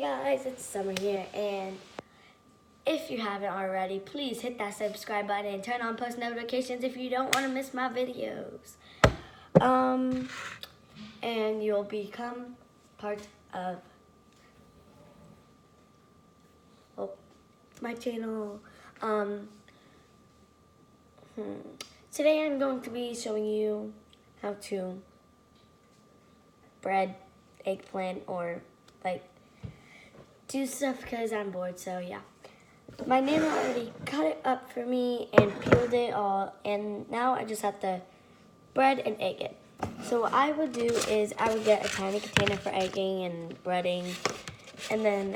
guys, it's Summer here, and if you haven't already, please hit that subscribe button and turn on post notifications if you don't want to miss my videos. And you'll become part of my channel. Today I'm going to be showing you how to bread eggplant or do stuff because I'm bored, so yeah. My nana already cut it up for me and peeled it all, and now I just have to bread and egg it. So what I would do is I would get a tiny container for egging and breading, and then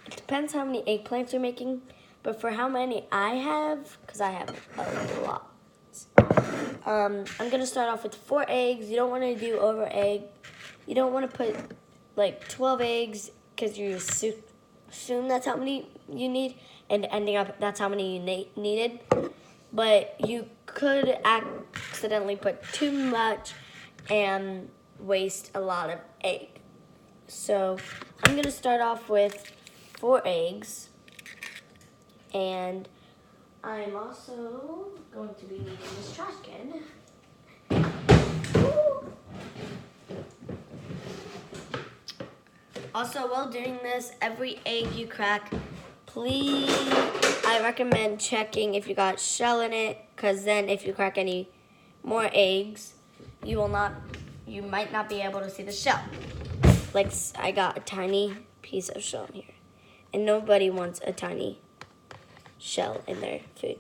it depends how many eggplants you're making, but for how many I have, because I have a lot, I'm going to start off with 4 eggs. You don't want to do over egg. You don't want to put like 12 eggs because you assume that's how many you need, and ending up that's how many you needed. But you could accidentally put too much and waste a lot of egg. So I'm going to start off with 4 eggs, and I'm also going to be needing this trash can. Also, while doing this, every egg you crack, please, I recommend checking if you got shell in it, because then if you crack any more eggs, you might not be able to see the shell. Like, I got a tiny piece of shell in here, and nobody wants a tiny shell in their food.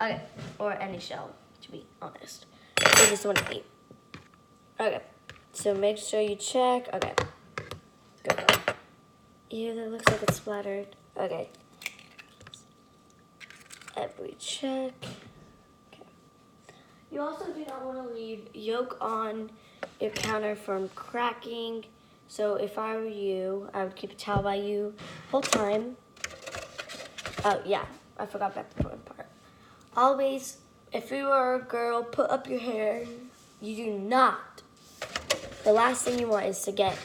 Okay, or any shell, to be honest. They just want to eat. Okay, so make sure you check. Okay. Good. Ew, that looks like it's splattered. Okay. Every check. Okay. You also do not want to leave yolk on your counter from cracking. So if I were you, I would keep a towel by you whole time. Oh yeah, I forgot that important part. Always, if you are a girl, put up your hair. You do not. The last thing you want is to get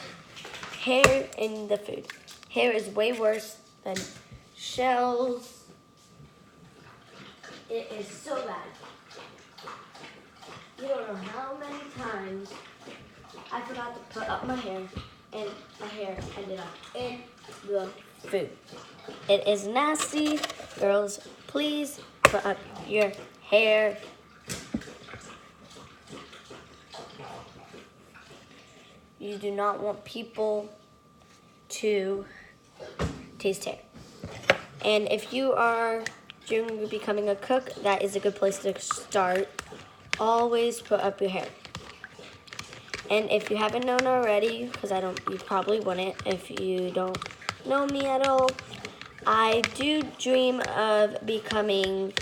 hair in the food. Hair is way worse than shells. It is so bad. You don't know how many times I forgot to put up my hair, and my hair ended up in the food. It is nasty. Girls, please put up your hair. You do not want people to taste hair. And if you are becoming a cook, that is a good place to start. Always put up your hair. And if you haven't known already, because you probably wouldn't if you don't know me at all, I do dream of becoming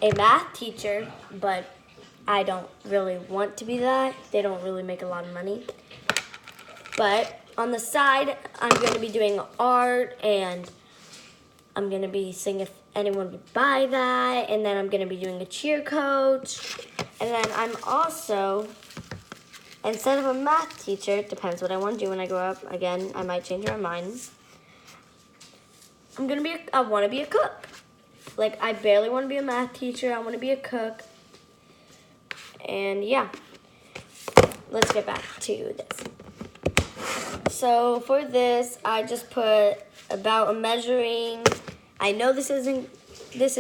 a math teacher, but I don't really want to be that. They don't really make a lot of money. But on the side, I'm going to be doing art, and I'm going to be seeing if anyone would buy that, and then I'm going to be doing a cheer coach. And then I'm also, instead of a math teacher, it depends what I want to do when I grow up. Again, I might change my mind. I want to be a cook. Like, I barely want to be a math teacher. I want to be a cook. And yeah, let's get back to this. So for this, I just put about a measuring. I know this is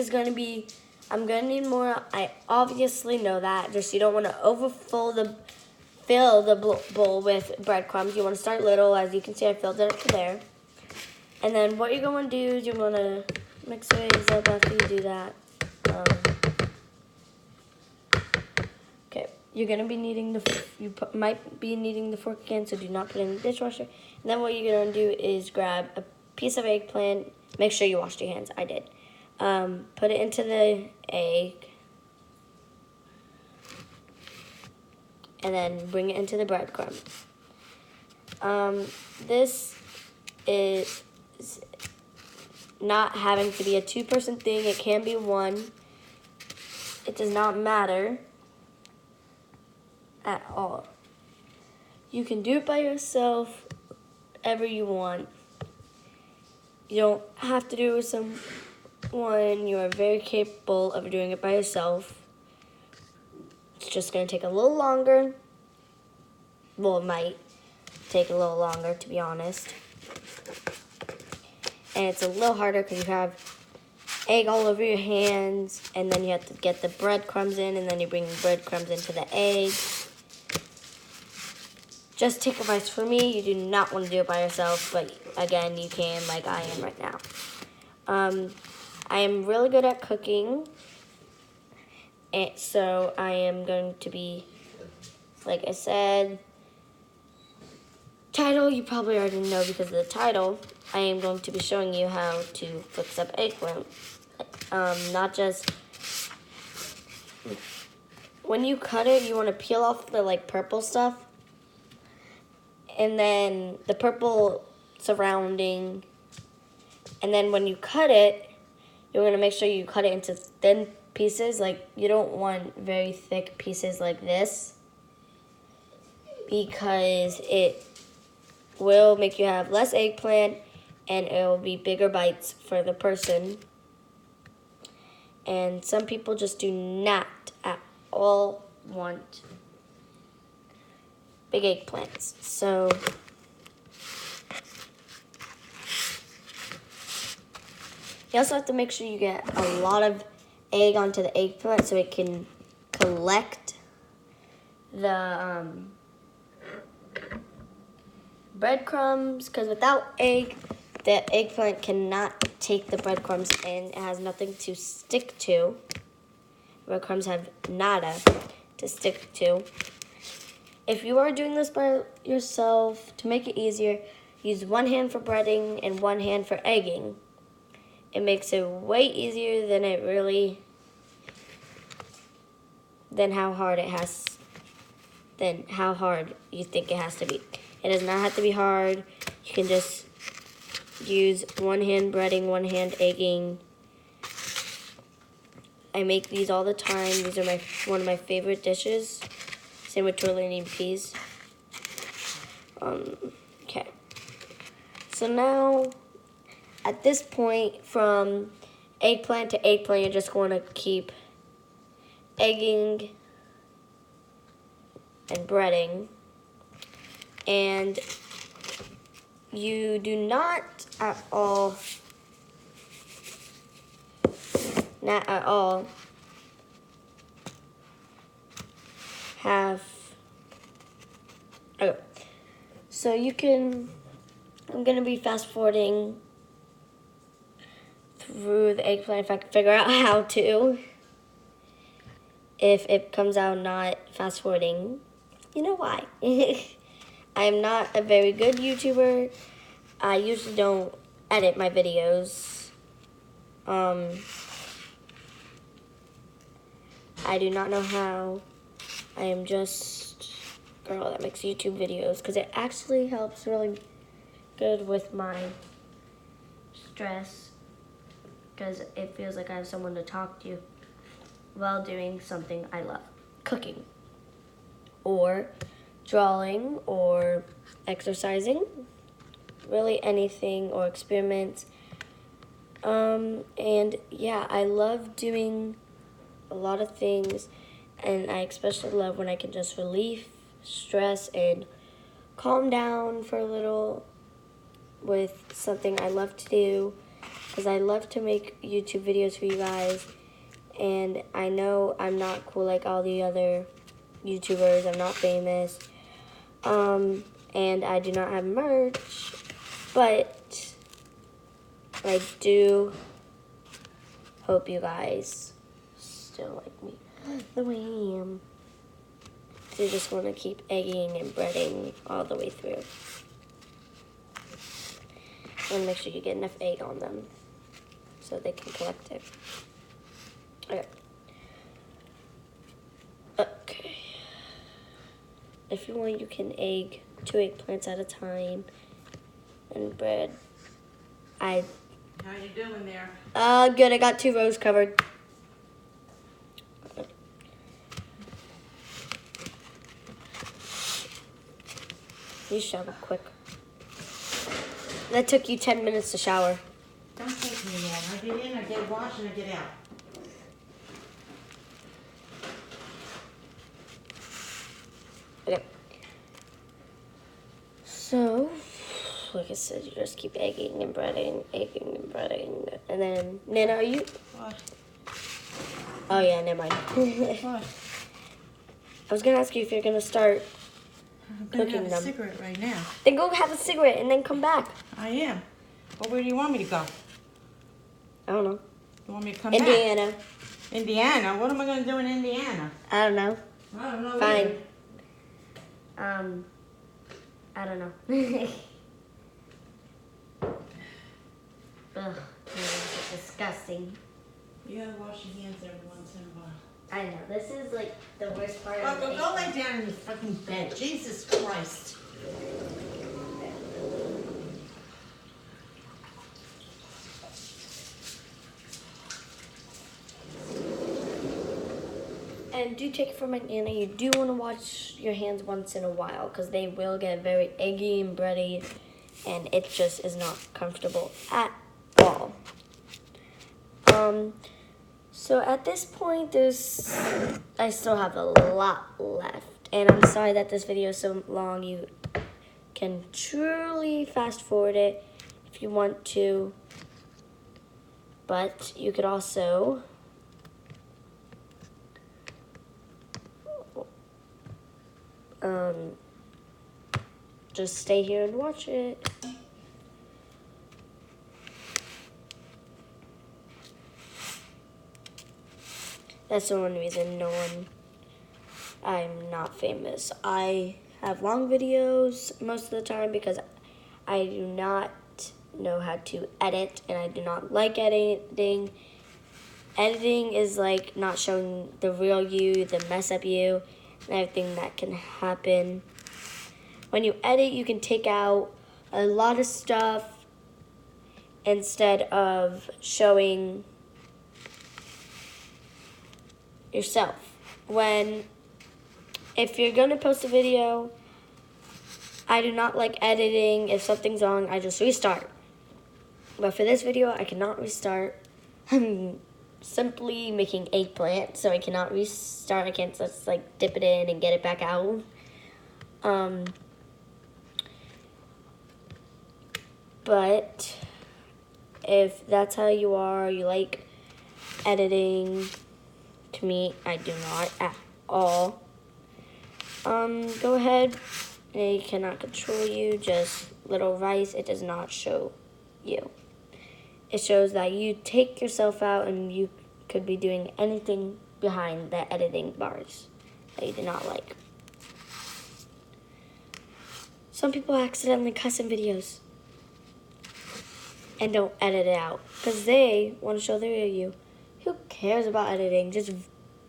going to be, I'm going to need more. I obviously know that. Just you don't want to fill the bowl with breadcrumbs. You want to start little. As you can see, I filled it up to there. And then what you're going to do is you're going to mix your eggs up after you do that. Okay, you're going to be needing might be needing the fork again, so do not put it in the dishwasher. And then what you're going to do is grab a piece of eggplant. Make sure you washed your hands. I did. Put it into the egg. And then bring it into the breadcrumb. This is not having to be a 2-person thing. It can be 1. It does not matter at all. You can do it by yourself, whatever you want. You don't have to do it with someone. You are very capable of doing it by yourself. It's just going to take a little longer. Well, it might take a little longer, to be honest. And it's a little harder because you have egg all over your hands, and then you have to get the breadcrumbs in, and then you bring the breadcrumbs into the egg. Just take advice from me. You do not want to do it by yourself, but again, you can, like I am right now. I am really good at cooking, and so I am going to be, like I said, title, you probably already know because of the title. I am going to be showing you how to fix up eggplant. Not just, when you cut it, you want to peel off the like purple stuff. And then the purple surrounding. And then when you cut it, you're going to make sure you cut it into thin pieces. Like, you don't want very thick pieces like this, because it will make you have less eggplant and it will be bigger bites for the person. And some people just do not at all want big eggplants. So you also have to make sure you get a lot of egg onto the eggplant so it can collect the breadcrumbs, because without egg, the eggplant cannot take the breadcrumbs in. It has nothing to stick to. Breadcrumbs have nada to stick to. If you are doing this by yourself, to make it easier, use one hand for breading and one hand for egging. It makes it way easier than how hard you think it has to be. It does not have to be hard. You can just use one hand breading, one hand egging. I make these all the time. These are one of my favorite dishes. Same with tortellini and peas. Okay. So now, at this point, from eggplant to eggplant, you're just going to keep egging and breading. And you do not at all have, okay. So you can, I'm going to be fast forwarding through the eggplant if I can figure out how to. If it comes out not fast forwarding, you know why. I am not a very good YouTuber. I usually don't edit my videos. I do not know how. I am just a girl that makes YouTube videos because it actually helps really good with my stress, because it feels like I have someone to talk to while doing something I love. Cooking, or drawing, or exercising. Really anything, or experiments. And yeah, I love doing a lot of things, and I especially love when I can just relieve stress and calm down for a little with something I love to do, because I love to make YouTube videos for you guys. And I know I'm not cool like all the other YouTubers. I'm not famous. And I do not have merch, but I do hope you guys still like me the way I am. So you just want to keep egging and breading all the way through. And make sure you get enough egg on them so they can collect it. Okay. If you want, you can egg 2 eggplants at a time and bread. How you doing there? Good. I got 2 rows covered. You shower quick. That took you 10 minutes to shower. Don't take me in. I get in, I get washed, and I get out. Okay. So, like I said, you just keep egging and breading, and then Nana, are you? What? Oh yeah, never mind. What? I was gonna ask you if you're gonna start I'm gonna cooking have a them. cigarette right now. Then go have a cigarette and then come back. I am. Well, where do you want me to go? I don't know. You want me to come Indiana. back? Indiana? What am I gonna do in Indiana? I don't know. I don't know. Fine. Either. I don't know. Ugh, it's disgusting. You gotta wash your hands every once in a while. I know. This is like the worst part Oh, of the go lay down in the fucking bed. Jesus Christ. And do take it from my Nana. You do want to wash your hands once in a while because they will get very eggy and bready, and it just is not comfortable at all. So at this point, I still have a lot left, and I'm sorry that this video is so long. You can truly fast forward it if you want to, but you could also just stay here and watch it. That's the one reason I'm not famous. I have long videos most of the time because I do not know how to edit and I do not like editing. Editing is like not showing the real you, the mess up you, and everything that can happen. When you edit, you can take out a lot of stuff instead of showing yourself. If you're gonna post a video, I do not like editing. If something's wrong, I just restart. But for this video, I cannot restart. I'm simply making eggplant, so I cannot restart. I can't just like dip it in and get it back out. But if that's how you are, you like editing, to me, I do not at all. Go ahead. It cannot control you, just little rice. It does not show you. It shows that you take yourself out and you could be doing anything behind the editing bars that you do not like. Some people accidentally cuss in videos and don't edit it out because they want to show the real you. Who cares about editing? Just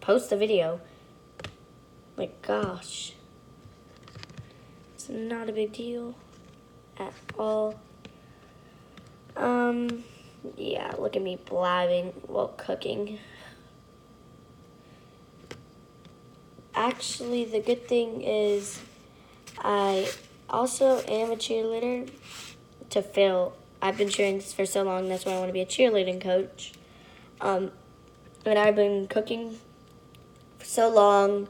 post the video. My gosh. It's not a big deal at all. Yeah, look at me blabbing while cooking. Actually, the good thing is I also am a cheerleader to fill. I've been cheering for so long, that's why I want to be a cheerleading coach. And I've been cooking for so long.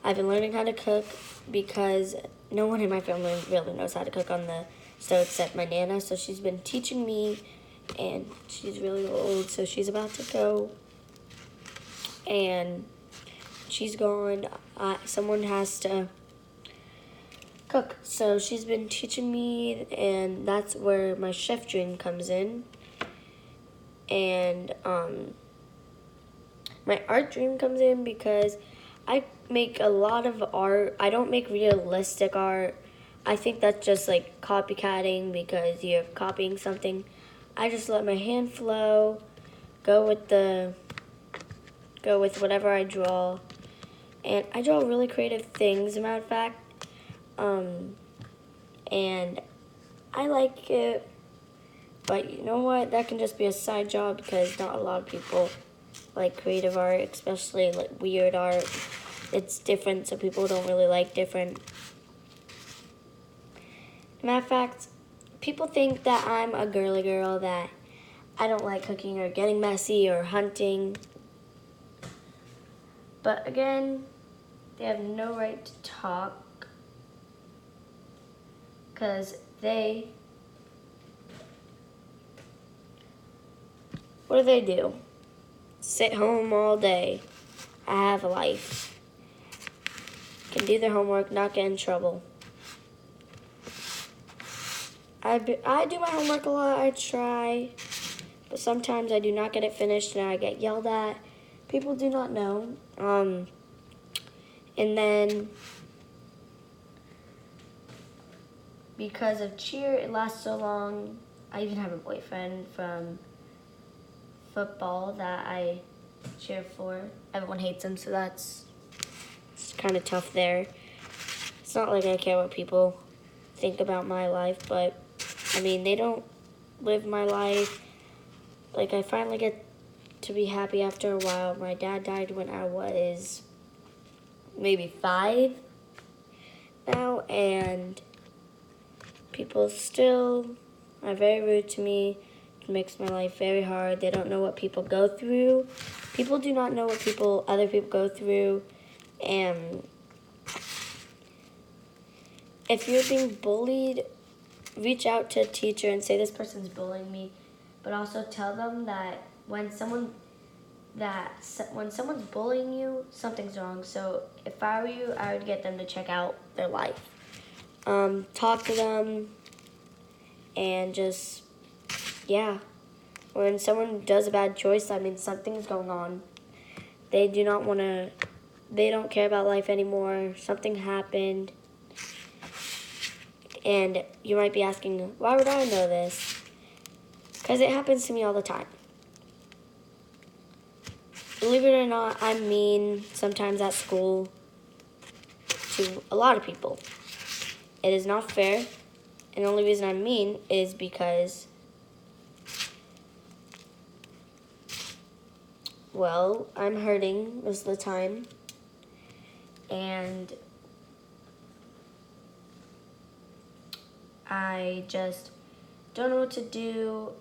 I've been learning how to cook because no one in my family really knows how to cook on the stove except my Nana. So she's been teaching me, and she's really old, so she's about to go. And she's gone. Someone has to cook. So she's been teaching me, and that's where my chef dream comes in. And my art dream comes in because I make a lot of art. I don't make realistic art. I think that's just like copycatting because you're copying something. I just let my hand flow, go with whatever I draw. And I draw really creative things, as a matter of fact. And I like it. But you know what? That can just be a side job because not a lot of people like creative art, especially like weird art. It's different, so people don't really like different. Matter of fact, people think that I'm a girly girl, that I don't like cooking or getting messy or hunting. But again, they have no right to talk because what do? Sit home all day. I have a life. Can do their homework, not get in trouble. I do my homework a lot, I try, but sometimes I do not get it finished and I get yelled at. People do not know. And then because of cheer, it lasts so long. I even have a boyfriend from football that I cheer for. Everyone hates him, so it's kind of tough there. It's not like I care what people think about my life, but I mean, they don't live my life. Like, I finally get to be happy after a while. My dad died when I was maybe 5 now, and people still are very rude to me. It makes my life very hard. They don't know what people go through. People do not know what other people go through, and if you're being bullied, reach out to a teacher and say this person's bullying me, but also tell them that when someone's bullying you, something's wrong. So if I were you, I would get them to check out their life. Talk to them and just, yeah. When someone does a bad choice, that means something's going on. They don't care about life anymore. Something happened. And you might be asking, why would I know this? Because it happens to me all the time. Believe it or not, I'm mean sometimes at school to a lot of people. It is not fair. And the only reason I'm mean is because, well, I'm hurting most of the time. And I just don't know what to do,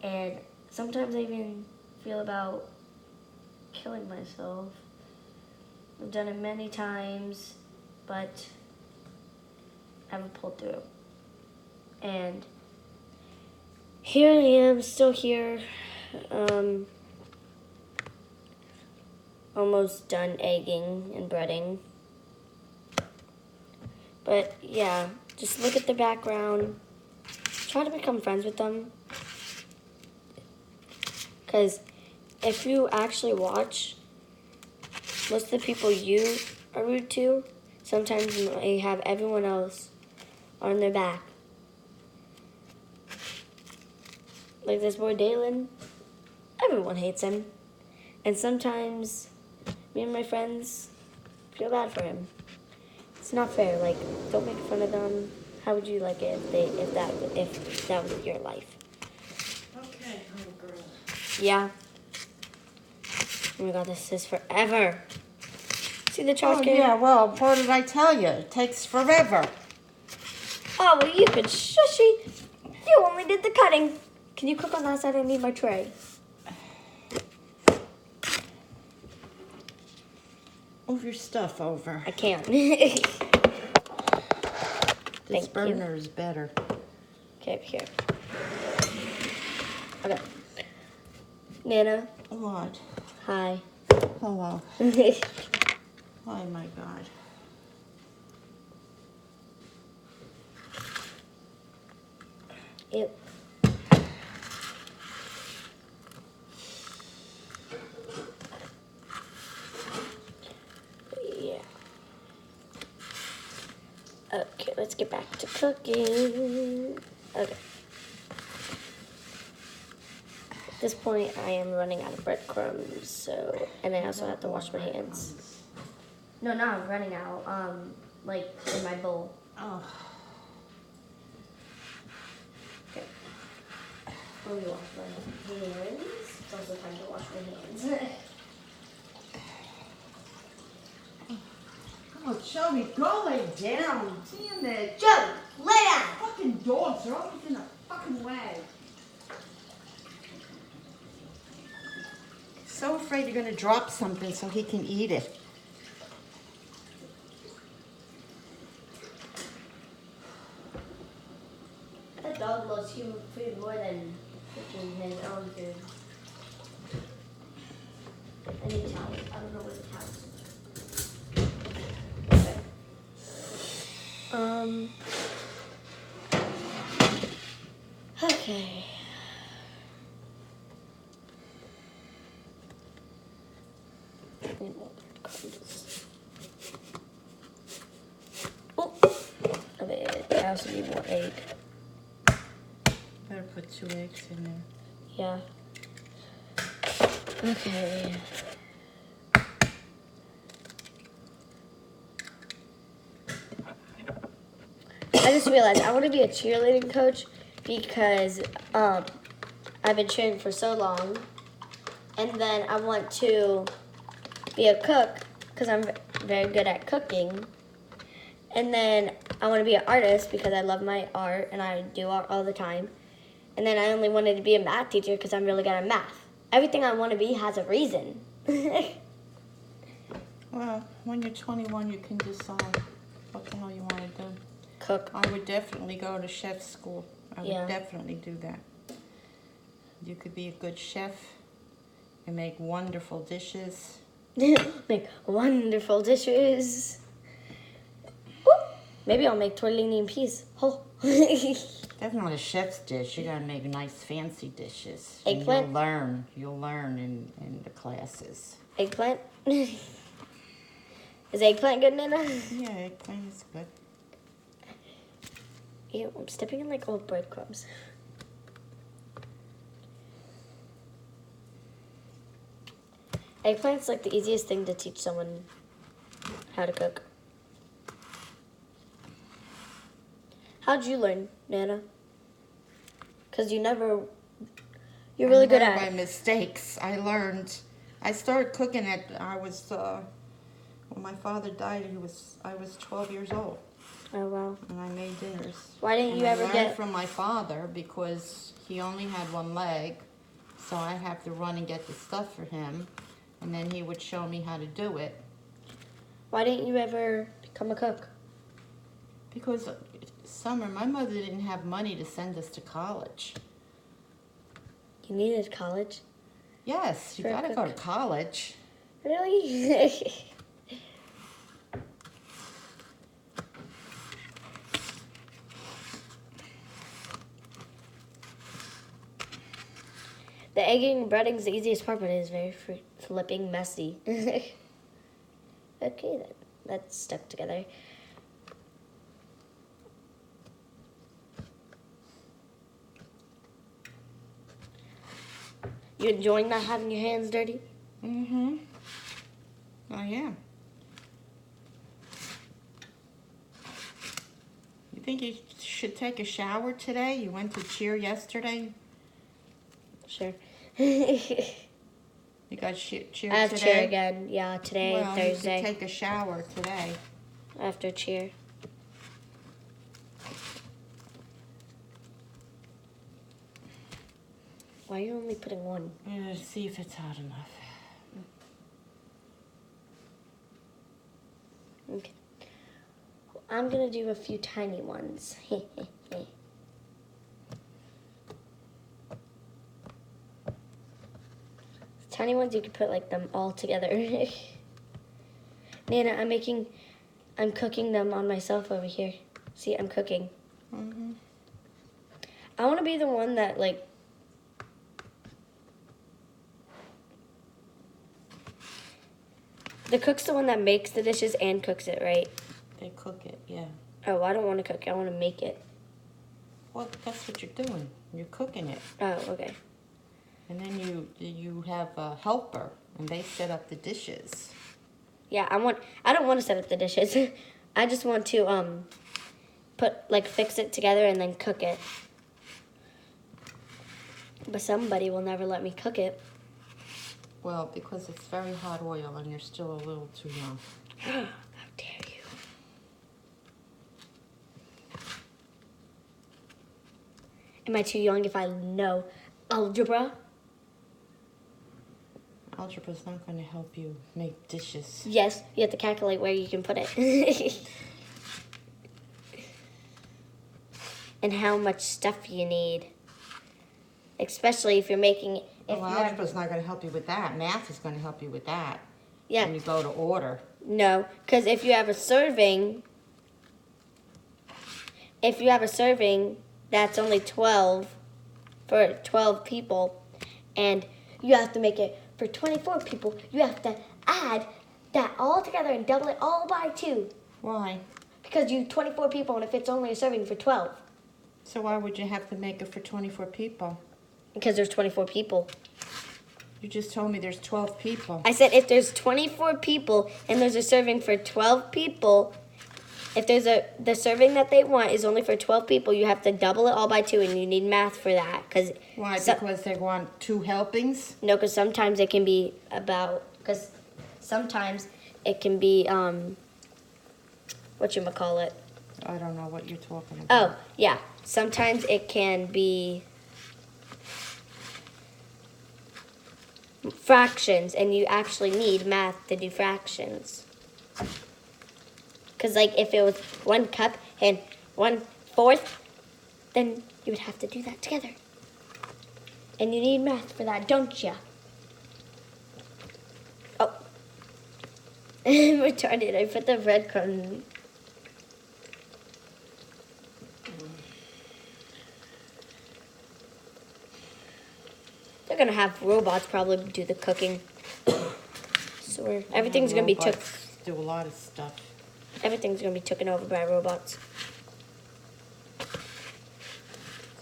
and sometimes I even feel about killing myself. I've done it many times, but I haven't pulled through. And here I am, still here, almost done egging and breading. But yeah, just look at the background. Try to become friends with them. Because if you actually watch, most of the people you are rude to, sometimes they have everyone else on their back. Like this boy Dalen, everyone hates him. And sometimes me and my friends feel bad for him. It's not fair. Like, don't make fun of them. How would you like it if that was your life? Okay, homegirl. Yeah. Oh my God, this is forever. See the trash can? Yeah, well, what did I tell you? It takes forever. Oh, well, you could shushy. You only did the cutting. Can you cook on that side? I need my tray. Move your stuff over. I can't. This Thank burner is better. Okay, here. Okay. Nana. What? Hi. Hello. Oh my God. Yep. Yeah. Okay, let's get back to cooking. Okay. At this point, I am running out of breadcrumbs, so, and I also have to wash my hands. No, I'm running out, like, in my bowl. Oh. Okay. Let me wash my hands. It's also time to wash my hands. Oh, Shelby, go lay down. Damn it. Joe, lay down! Fucking dogs are always in the fucking way. afraid you're gonna drop something so he can eat it. That dog loves human food more than freaking his own food. I need towels. I don't know where the towels are. Okay. Oh, okay. I also need more egg. Better put 2 eggs in there. Yeah. Okay. I just realized I want to be a cheerleading coach because I've been cheering for so long, and then I want to be a cook because I'm very good at cooking, and then I want to be an artist because I love my art and I do art all the time, and then I only wanted to be a math teacher because I'm really good at math. Everything I want to be has a reason. Well, when you're 21, you can decide what the hell you want to do. Cook. I would definitely go to chef school. I would Yeah. definitely do that. You could be a good chef and make wonderful dishes. Make wonderful dishes. Ooh, maybe I'll make tortellini and peas. Oh. That's not a chef's dish. You gotta make nice fancy dishes. Eggplant? And you'll learn in the classes. Eggplant? Is eggplant good, Nana? Yeah, eggplant is good. Ew, I'm stepping in like old breadcrumbs. Eggplant's like the easiest thing to teach someone how to cook. How'd you learn, Nana? Because you're really good at my mistakes. I started cooking when my father died, I was 12 years old. Oh, wow. And I made dinners. Why didn't you ever I learned get... from my father because he only had one leg, so I have to run and get the stuff for him, and then he would show me how to do it. Why didn't you ever become a cook? Because Summer, my mother didn't have money to send us to college. You needed college? Yes, you For a gotta cook. go to college. Really? The egging and breading is the easiest part, but it is very flipping messy. Okay, then. That's stuck together. You enjoying not having your hands dirty? Mm-hmm. Oh, yeah. You think you should take a shower today? You went to cheer yesterday? Sure. You got cheer I have today? cheer again. Yeah, today, Well, Thursday. you should take a shower today. After cheer. Why are you only putting one? See if it's hot enough. Okay. I'm gonna do a few tiny ones. Tiny ones you can put like them all together. Nana, I'm cooking them on myself over here. See, I'm cooking. Mm-hmm. I want to be the one that like the cook's the one that makes the dishes and cooks it, right? They cook it, yeah. Oh, I don't want to cook it. I want to make it. Well, that's what you're doing. You're cooking it. Oh, okay. And then you have a helper, and they set up the dishes. Yeah, I don't want to set up the dishes. I just want to fix it together and then cook it. But somebody will never let me cook it. Well, because it's very hot oil, and you're still a little too young. How dare you? Am I too young if I know algebra? Algebra's not going to help you make dishes. Yes, you have to calculate where you can put it. And how much stuff you need. Especially if you're making it. Well, algebra's not going to help you with that. Math is going to help you with that. Yeah. When you go to order. No, because if you have a serving, that's only 12 for 12 people, and you have to make it for 24 people. You have to add that all together and double it all by 2. Why? Because you 24 people, and if it's only a serving for 12. So why would you have to make it for 24 people? Because there's 24 people. You just told me there's 12 people. I said if there's 24 people and there's a serving for 12 people, if the serving that they want is only for 12 people, you have to double it all by 2, and you need math for that. Why? Because they want 2 helpings? No, because sometimes it can be whatchamacallit. I don't know what you're talking about. Oh, yeah. Sometimes it can be fractions, and you actually need math to do fractions. Because, like, if it was 1 cup and 1/4, then you would have to do that together. And you need math for that, don't you? Oh. I'm retarded. I put the breadcrumbs. They're going to have robots probably do the cooking. So everything's going to be do a lot of stuff. Everything's going to be taken over by robots. So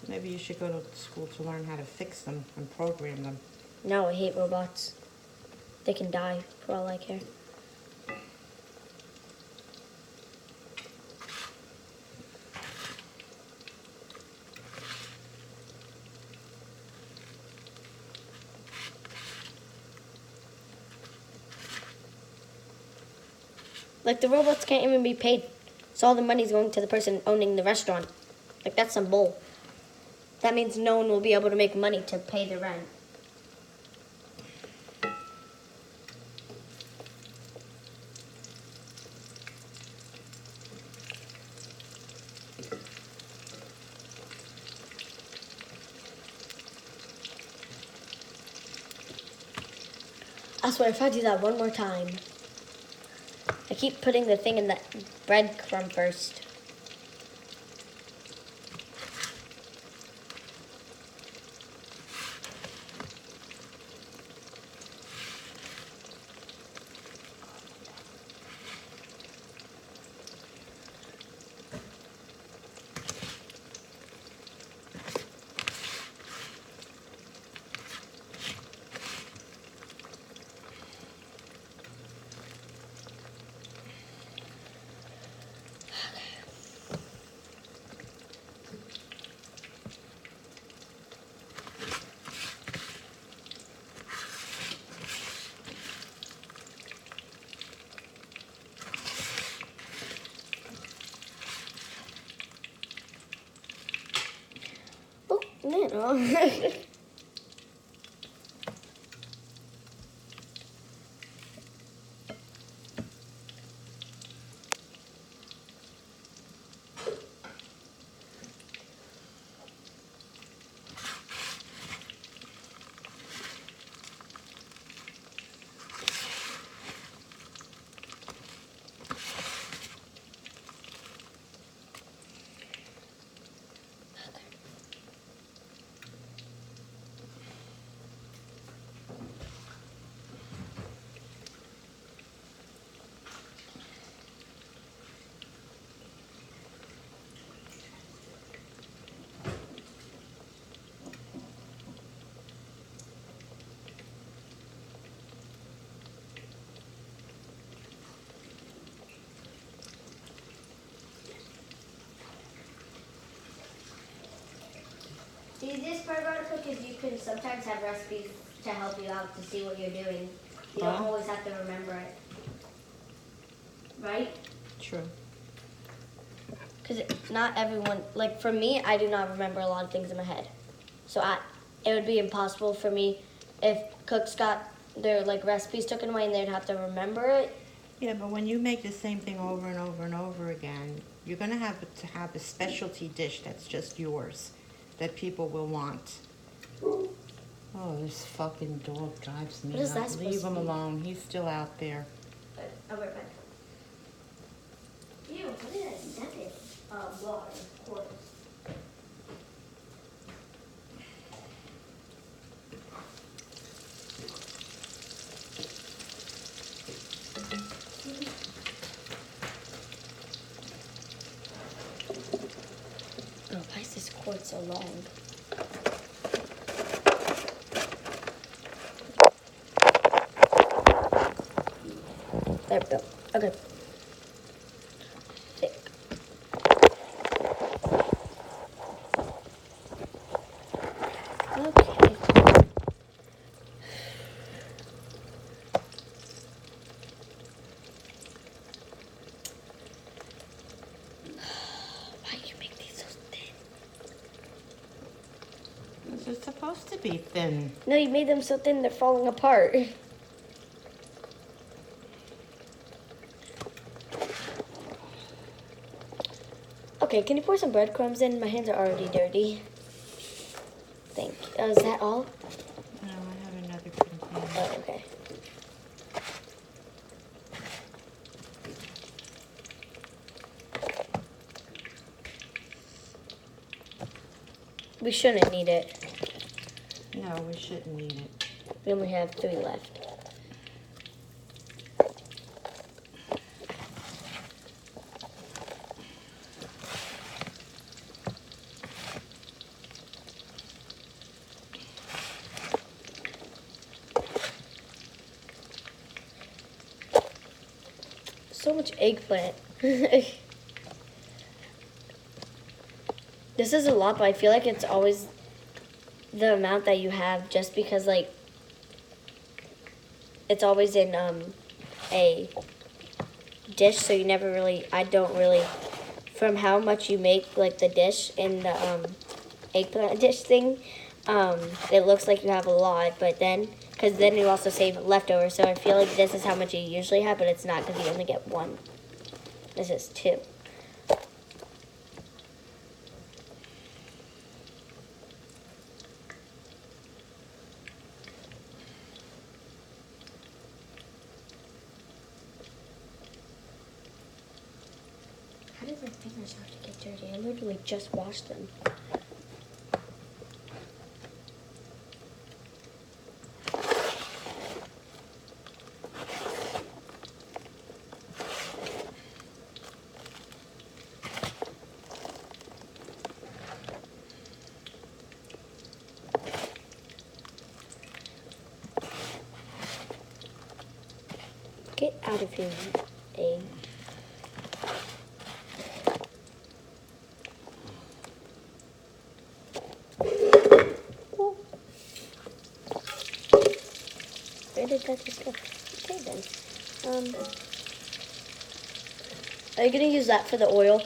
maybe you should go to school to learn how to fix them and program them. No, I hate robots. They can die for all I care. Like, the robots can't even be paid. So all the money's going to the person owning the restaurant. Like, that's some bull. That means no one will be able to make money to pay the rent. I swear, if I do that one more time. I keep putting the thing in the breadcrumb first. Oh, no. The easiest part about a cook is you can sometimes have recipes to help you out to see what you're doing. You don't always have to remember it. Right? True. Because not everyone, like for me, I do not remember a lot of things in my head. So it would be impossible for me if Cook's got their like recipes taken away and they'd have to remember it. Yeah, but when you make the same thing over and over and over again, you're gonna have to have a specialty dish that's just yours, that people will want. Oh, this fucking dog drives me What is that nuts. supposed Leave to him be? alone. He's still out there. I'll be right back. Ew, what is that? That is water, of course. Oh, why is this cord so long? There we go. Okay. Thick. Okay. Why do you make these so thin? This is supposed to be thin. No, you made them so thin they're falling apart. Okay, can you pour some breadcrumbs in? My hands are already dirty. Thank you. Is that all? No, I have another container. Oh, okay. We shouldn't need it. No, we shouldn't need it. We only have 3 left. So much eggplant. This is a lot, but I feel like it's always the amount that you have just because, like, it's always in a dish, so you never really, I don't really, from how much you make, like, the dish in the eggplant dish thing, it looks like you have a lot, but then, because then you also save leftovers, so I feel like this is how much you usually have, but it's not because you only get 1. This is 2. How did my fingers have to get dirty? I literally just washed them. Get out of here, egg. Where did that just go? Okay then. Are you gonna use that for the oil?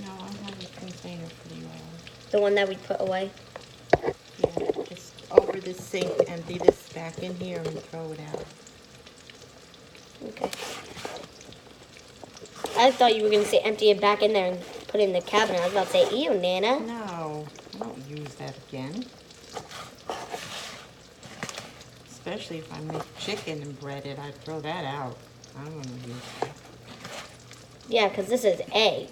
No, I have a container for the oil. The one that we put away? Yeah, just over the sink, empty this back in here and throw it out. Okay. I thought you were gonna say empty it back in there and put it in the cabinet. I was about to say, ew, Nana. No, I don't use that again. Especially if I make chicken and bread it, I'd throw that out. I don't want to use that. Yeah, because this is egg.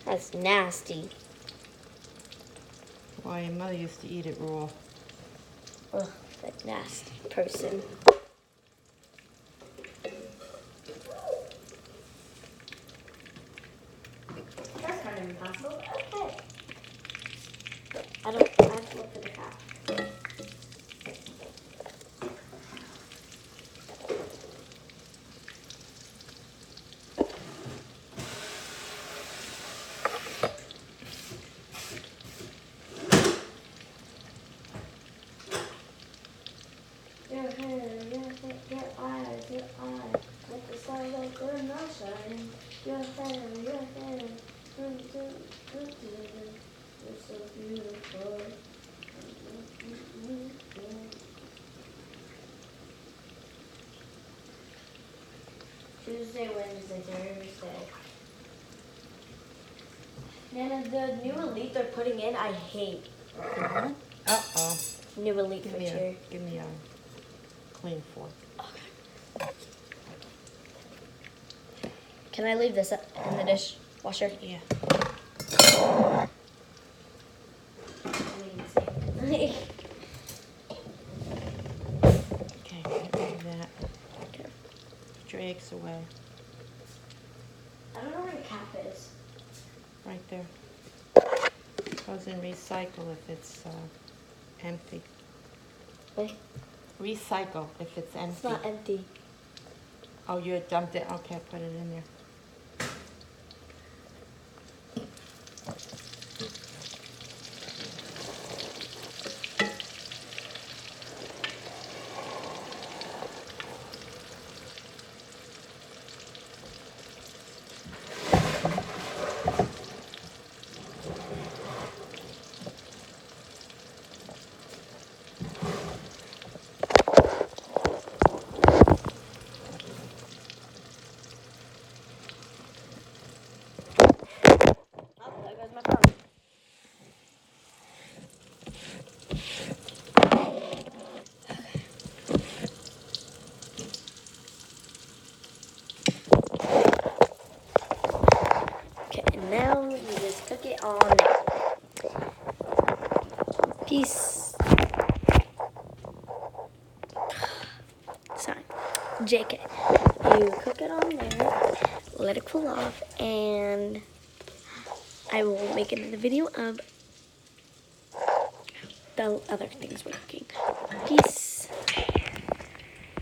That's nasty. Well, your mother used to eat it raw. Ugh, that nasty person. That's kind of impossible. Okay. I have to look for the cat. Your eyes, let the sun go through no shine. Your hair, you're so beautiful. Tuesday, Wednesday, Thursday. Nana, the new elite they're putting in, I hate. What? Uh-oh. New elite for cheer. Give me a clean fork. Can I leave this in the dishwasher? Yeah. Okay. Okay, get rid of that. Put your eggs away. I don't know where the cap is. Right there. Goes in recycle if it's empty. Wait, Recycle if it's empty. it's not empty. Oh, you dumped it? Okay, put it in there. Oh, there goes my phone. Okay, and now you just cook it on piece. Sorry, JK. You cook it on there, let it cool off, and I will make another video of the other things we're cooking.